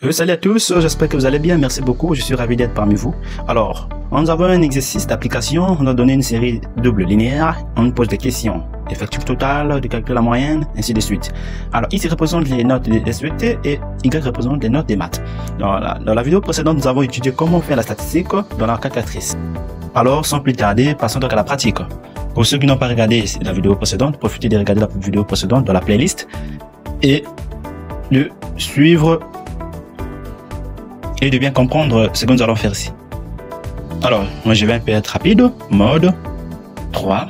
Salut à tous, j'espère que vous allez bien, merci beaucoup, je suis ravi d'être parmi vous. Alors, nous avons un exercice d'application, on a donné une série double linéaire, on nous pose des questions, effectif total, de calculer la moyenne, ainsi de suite. Alors, ici représente les notes des SVT et Y représente les notes des maths. Dans la vidéo précédente, nous avons étudié comment faire la statistique dans la calculatrice. Alors, sans plus tarder, passons donc à la pratique. Pour ceux qui n'ont pas regardé la vidéo précédente, profitez de regarder la vidéo précédente dans la playlist et de suivre et de bien comprendre ce que nous allons faire ici. Alors, moi je vais un peu être rapide. Mode 3,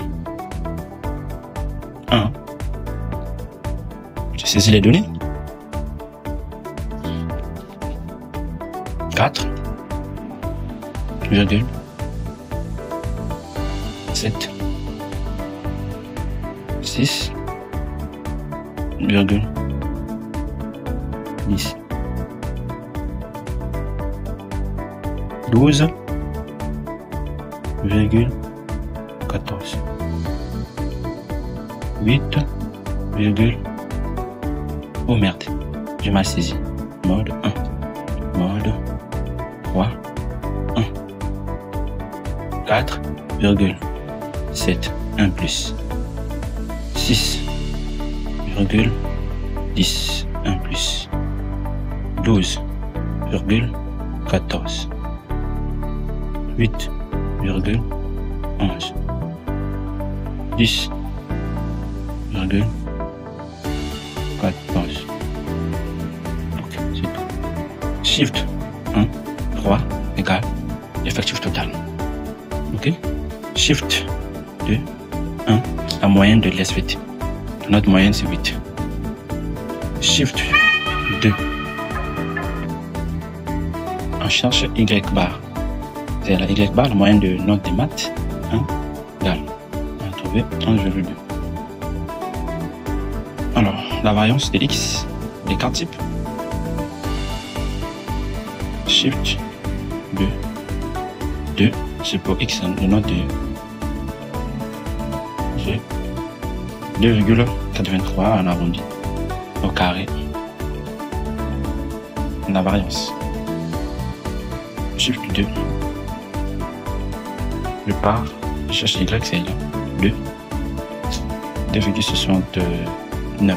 1. Je saisis les données. 4, 7, 6, 10. 12,14. Oh merde, j'ai mal saisi. Mode 1. Mode 3. 1. 4,7. 1 plus. 6,10. 1 plus. 12,14. 8,11. 10,14. Ok, c'est tout. Shift 1, 3 égale effectif total. Ok. Shift 2, 1, la moyenne de l'SVT. Notre moyenne c'est 8. Shift 2. On cherche Y bar. C'est la Y bar, la moyenne de note des maths, 1 égale. On va trouver 11,2. Alors, la variance de X, les quatre types. Shift 2. 2, c'est pour X, le note de 2,83 en arrondi au carré. La variance. Shift 2. Je pars, je cherche Y, c'est 2. 2,69.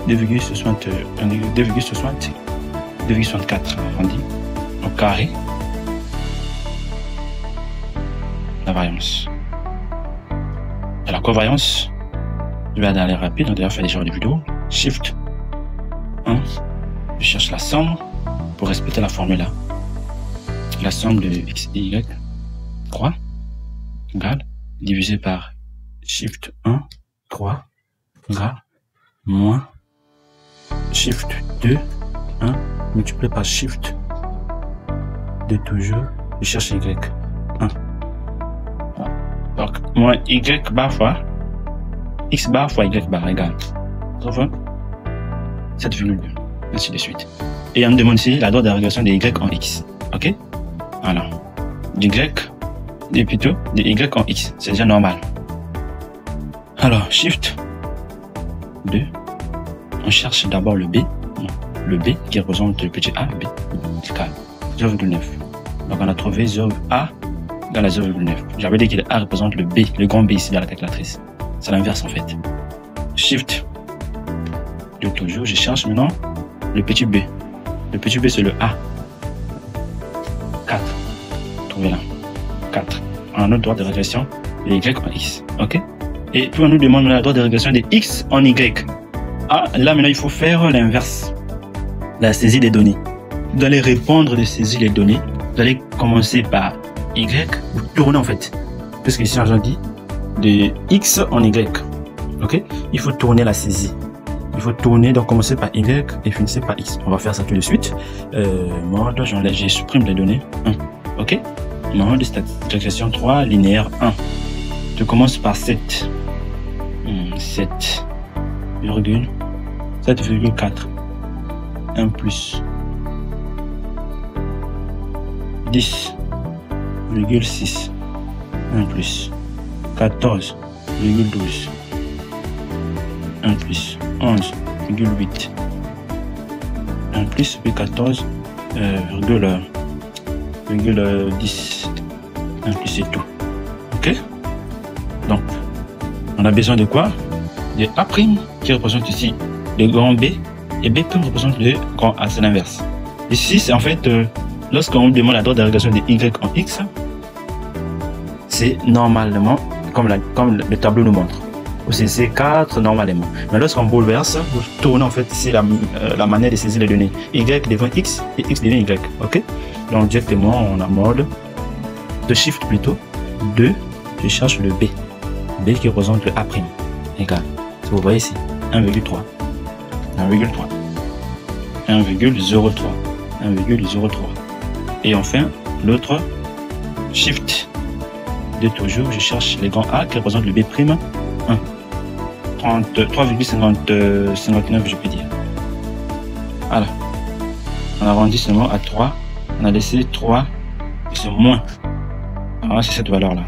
2,64 arrondi au carré. La variance. Et la covariance, je vais aller rapide, on a déjà fait des genres de vidéos. Shift 1, je cherche la somme pour respecter la formule là. La somme de X et Y 3 égale divisé par Shift 1, 3 égale moins Shift 2, 1 multiplié par Shift 2 toujours, je cherche Y 1. Donc moins Y bar fois X bar fois Y bar égale 7,2, ainsi de suite. Et on me demande ici la droite de régression de Y en X. Ok? Voilà. Et plutôt de Y en X, c'est déjà normal. Alors, Shift 2, on cherche d'abord le B qui représente le petit a, B, égale 0,9. Donc on a trouvé 0A dans la 0,9. J'avais dit que le A représente le B, le grand B ici dans la calculatrice. C'est l'inverse en fait. Shift 2 toujours, je cherche maintenant le petit B. Le petit B c'est le A. 4. Trouvez là. 4. On a notre droite de régression de Y en X. Ok? Et puis on nous demande la droite de régression de X en Y. Ah, là maintenant il faut faire l'inverse. La saisie des données. Vous allez répondre de saisir les données. Vous allez commencer par Y, vous tournez en fait. Puisque ici on dit de X en Y. Ok? Il faut tourner la saisie. Il faut tourner, donc commencer par Y et finir par X. On va faire ça tout de suite. Mode, je supprime les données. 1. Ok? Mode régression 3, linéaire 1. Je commence par 7. 7,4. 1 plus. 10,6. 1 plus. 1 plus 11,8 1 plus plus 14, 10. 1 plus c'est tout. Ok? Donc, on a besoin de quoi? De A' qui représente ici le grand B et B' représente le grand A, c'est l'inverse. Ici, c'est en fait, lorsqu'on demande la droite d'agrégation de Y en X, c'est normalement, comme le tableau nous montre. C'est 4 normalement. Mais lorsqu'on bouleverse, vous tournez en fait, c'est la manière de saisir les données. Y devient X et X devient Y. Ok? Donc directement, on a mode de shift plutôt. 2, je cherche le B. B qui représente le A'. Égal. Si vous voyez ici, 1,3. 1,3. 1,03. 1,03. Et enfin, l'autre shift. De toujours, je cherche les grands A qui représentent le B'. 1. 3,59 je peux dire. Voilà. On arrondit seulement à 3. On a laissé 3 et c'est moins. Alors c'est cette valeur là.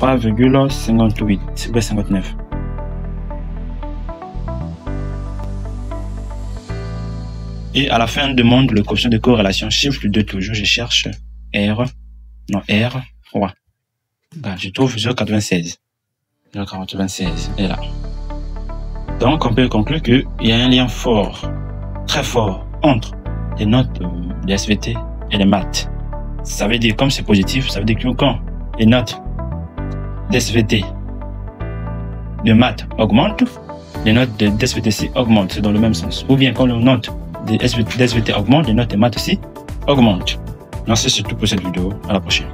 3,58 ou 59. Et à la fin demande le coefficient de corrélation shift de toujours, je cherche R3. Je trouve 0,96. 0,96 est là. Donc on peut conclure qu'il y a un lien fort, très fort, entre les notes de SVT et les maths. Ça veut dire, comme c'est positif, ça veut dire que quand les notes d'SVT de maths augmentent, les notes de SVT augmentent, c'est dans le même sens. Ou bien quand les notes de SVT augmentent, les notes de maths aussi augmentent. Merci, c'est tout pour cette vidéo. À la prochaine.